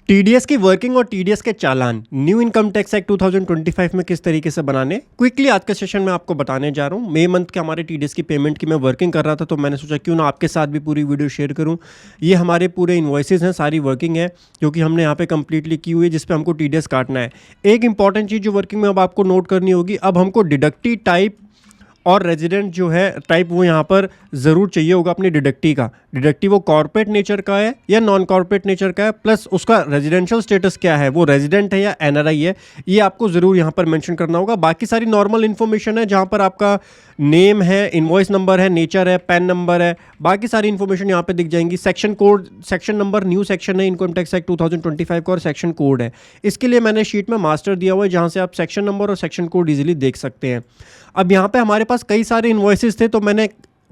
TDS की working और TDS के चालान न्यू इनकम टैक्स एक्ट 2025 में किस तरीके से बनाने क्विकली आज के सेशन में आपको बताने जा रहा हूँ। मई मंथ के हमारे टीडीएस की पेमेंट की मैं वर्किंग कर रहा था, तो मैंने सोचा क्यों ना आपके साथ भी पूरी वीडियो शेयर करूँ। ये हमारे पूरे इन्वॉइसेस हैं, सारी वर्किंग है जो कि हमने यहाँ पे कंप्लीटली की हुई है, जिस पे हमको टीडीएस काटना है। एक इंपॉर्टेंट चीज़ जो वर्किंग में अब आपको नोट करनी होगी, अब हमको डिडक्टी टाइप और रेजिडेंट जो है टाइप वो यहाँ पर ज़रूर चाहिए होगा अपनी डिडक्टी का। डिडक्टी वो कॉर्पोरेट नेचर का है या नॉन कॉर्पोरेट नेचर का है, प्लस उसका रेजिडेंशियल स्टेटस क्या है, वो रेजिडेंट है या एनआरआई है, ये आपको ज़रूर यहाँ पर मेंशन करना होगा। बाकी सारी नॉर्मल इन्फॉर्मेशन है, जहाँ पर आपका नेम है, इनवॉइस नंबर है, नेचर है, पैन नंबर है, बाकी सारी इन्फॉर्मेशन यहाँ पे दिख जाएंगी। Section code, section number new section है इनकम टैक्स एक्ट 2025 का और सेक्शन कोड है। इसके लिए मैंने शीट में मास्टर दिया हुआ है, जहाँ से आप सेक्शन नंबर और सेक्शन कोड ईजिली देख सकते हैं। अब यहाँ पे हमारे पास कई सारे इन्वॉइसेस थे, तो मैंने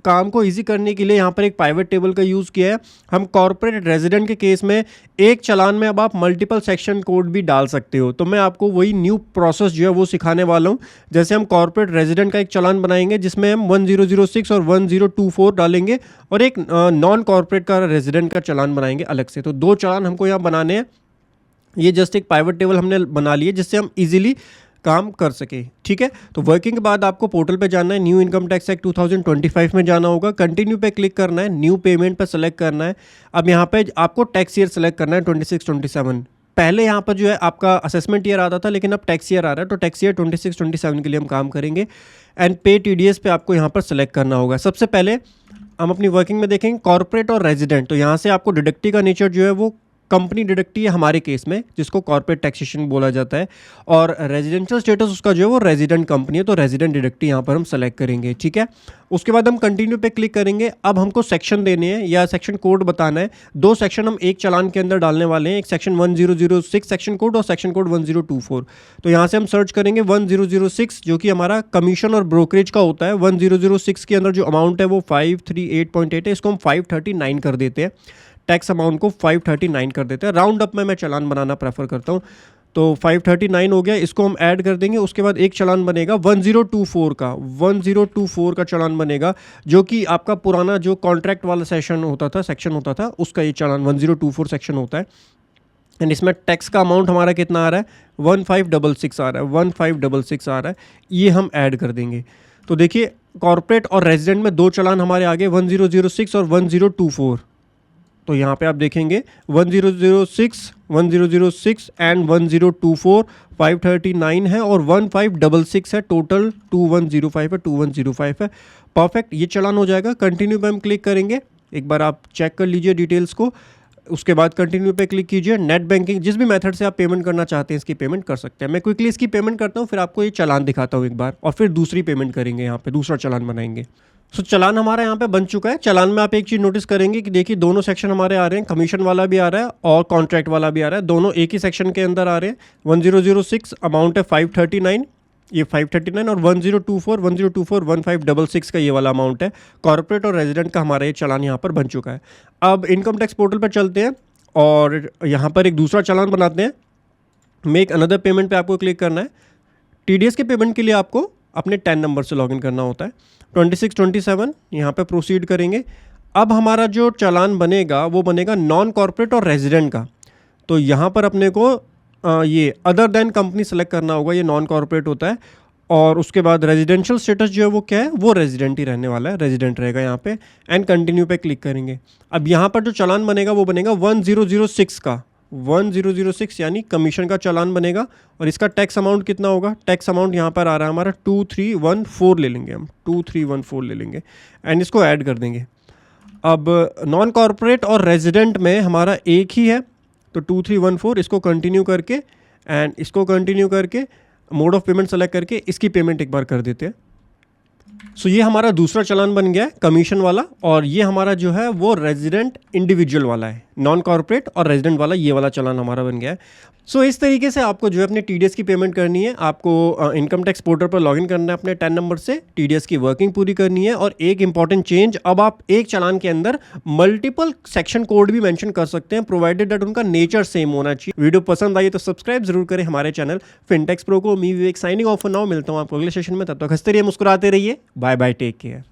काम को इजी करने के लिए यहाँ पर एक पाइवट टेबल का यूज़ किया है। हम कॉर्पोरेट रेजिडेंट के केस में एक चालान में अब आप मल्टीपल सेक्शन कोड भी डाल सकते हो, तो मैं आपको वही न्यू प्रोसेस जो है वो सिखाने वाला हूँ। जैसे हम कॉर्पोरेट रेजिडेंट का एक चालान बनाएंगे जिसमें हम 1006 और 1024 डालेंगे, और एक नॉन कॉर्पोरेट का रेजिडेंट का चालान बनाएंगे अलग से। तो दो चालान हमको यहाँ बनाने हैं। ये जस्ट एक पाइवट टेबल हमने बना ली है जिससे हम इजीली काम कर सके। ठीक है, तो वर्किंग के बाद आपको पोर्टल पे जाना है, न्यू इनकम टैक्स एक्ट 2025 में जाना होगा, कंटिन्यू पे क्लिक करना है, न्यू पेमेंट पे सेलेक्ट करना है। अब यहाँ पे आपको टैक्स ईयर सेलेक्ट करना है 26-27। पहले यहाँ पर जो है आपका असेसमेंट ईयर आता था, लेकिन अब टैक्स ईयर आ रहा है, तो टैक्स ईयर 26-27 के लिए हम काम करेंगे। एंड पे टीडीएस पे आपको यहाँ पर सेलेक्ट करना होगा। सबसे पहले हम अपनी वर्किंग में देखेंगे कॉर्पोरेट और रेजिडेंट, तो यहाँ से आपको डिडक्टी का नेचर जो है वो कंपनी डिडक्टी है हमारे केस में, जिसको कॉर्पोरेट टैक्सेशन बोला जाता है, और रेजिडेंशियल स्टेटस उसका जो है वो रेजिडेंट कंपनी है, तो रेजिडेंट डिडक्टी यहाँ पर हम सेलेक्ट करेंगे। ठीक है, उसके बाद हम कंटिन्यू पे क्लिक करेंगे। अब हमको सेक्शन देने हैं या सेक्शन कोड बताना है। दो सेक्शन हम एक चालान के अंदर डालने वाले हैं, एक सेक्शन 1006 सेक्शन कोड और सेक्शन कोड 1024। तो यहाँ से हम सर्च करेंगे 1006, जो कि हमारा कमीशन और ब्रोकरेज का होता है। 1006 के अंदर जो अमाउंट है वो 538.8 है, इसको हम 539 कर देते हैं। टैक्स अमाउंट को 539 कर देते हैं। राउंड अप में मैं चालान बनाना प्रेफर करता हूँ, तो 539 हो गया, इसको हम ऐड कर देंगे। उसके बाद एक चालान बनेगा 1024 का, 1024 का चालान बनेगा, जो कि आपका पुराना जो कॉन्ट्रैक्ट वाला सेक्शन होता था उसका ये चालान 1024 सेक्शन होता है। एंड इसमें टैक्स का अमाउंट हमारा कितना आ रहा है, 1566 आ रहा है, 1566 आ रहा है, ये हम ऐड कर देंगे। तो देखिए कॉर्पोरेट और रेजिडेंट में दो चालान हमारे आगे 1006 और 1024। तो यहाँ पे आप देखेंगे 1006, 1006 एंड 1024 539 है और 1566 है, टोटल 2105 है, 2105 है। परफेक्ट, ये चालान हो जाएगा। कंटिन्यू पे हम क्लिक करेंगे, एक बार आप चेक कर लीजिए डिटेल्स को। उसके बाद कंटिन्यू पे क्लिक कीजिए। नेट बैंकिंग, जिस भी मेथड से आप पेमेंट करना चाहते हैं इसकी पेमेंट कर सकते हैं। मैं क्विकली इसकी पेमेंट करता हूँ, फिर आपको ये चालान दिखाता हूँ एक बार, और फिर दूसरी पेमेंट करेंगे, यहाँ पे दूसरा चालान बनाएंगे। सो चालान हमारा यहाँ पे बन चुका है। चालान में आप एक चीज़ नोटिस करेंगे कि देखिए दोनों सेक्शन हमारे आ रहे हैं, कमीशन वाला भी आ रहा है और कॉन्ट्रैक्ट वाला भी आ रहा है, दोनों एक ही सेक्शन के अंदर आ रहे हैं। 1006 अमाउंट है 539, ये 539, और 1024 1566 का ये वाला अमाउंट है। कॉर्पोरेट और रेजिडेंट का हमारा ये चालान यहाँ पर बन चुका है। अब इनकम टैक्स पोर्टल पर चलते हैं और यहाँ पर एक दूसरा चालान बनाते हैं। मेक अनदर पेमेंट पे आपको क्लिक करना है। टीडीएस के पेमेंट के लिए आपको अपने 10 नंबर से लॉगिन करना होता है। 26-27 यहाँ पे प्रोसीड करेंगे। अब हमारा जो चालान बनेगा वो बनेगा नॉन कॉर्पोरेट और रेजिडेंट का। तो यहाँ पर अपने को ये अदर देन कंपनी सेलेक्ट करना होगा, ये नॉन कॉर्पोरेट होता है। और उसके बाद रेजिडेंशियल स्टेटस जो है वो क्या है, वो रेजिडेंट ही रहने वाला है, रेजिडेंट रहेगा यहाँ पे। एंड कंटिन्यू पे क्लिक करेंगे। अब यहाँ पर जो चालान बनेगा वो बनेगा 1006 का, 1006 यानी कमीशन का चालान बनेगा। और इसका टैक्स अमाउंट कितना होगा, टैक्स अमाउंट यहाँ पर आ रहा है हमारा 2314 ले लेंगे हम, 2314 ले लेंगे एंड इसको ऐड कर देंगे। अब नॉन कॉर्पोरेट और रेजिडेंट में हमारा एक ही है, तो 2314, इसको कंटिन्यू करके एंड इसको कंटिन्यू करके मोड ऑफ पेमेंट सेलेक्ट करके इसकी पेमेंट एक बार कर देते हैं। सो ये हमारा दूसरा चालान बन गया है कमीशन वाला, और ये हमारा जो है वो रेजिडेंट इंडिविजुअल वाला है। नॉन कॉर्पोरेट और रेजिडेंट वाला ये वाला चालान हमारा बन गया है। सो इस तरीके से आपको जो है अपने टीडीएस की पेमेंट करनी है। आपको इनकम टैक्स पोर्टल पर लॉगिन करना है अपने 10 नंबर से, टीडीएस की वर्किंग पूरी करनी है। और एक इंपॉर्टेंट चेंज, अब आप एक चालान के अंदर मल्टीपल सेक्शन कोड भी मेंशन कर सकते हैं, प्रोवाइडेड दैट उनका नेचर सेम होना चाहिए। वीडियो पसंद आई तो सब्सक्राइब जरूर करें हमारे चैनल फिनटेक्स प्रो को। मी विवेक साइनिंग ऑफ नाउ, मिलता हूँ आपको अगले सेशन में। तब तक हंसते रहिए, मुस्कुराते रहिए। Bye bye, take care.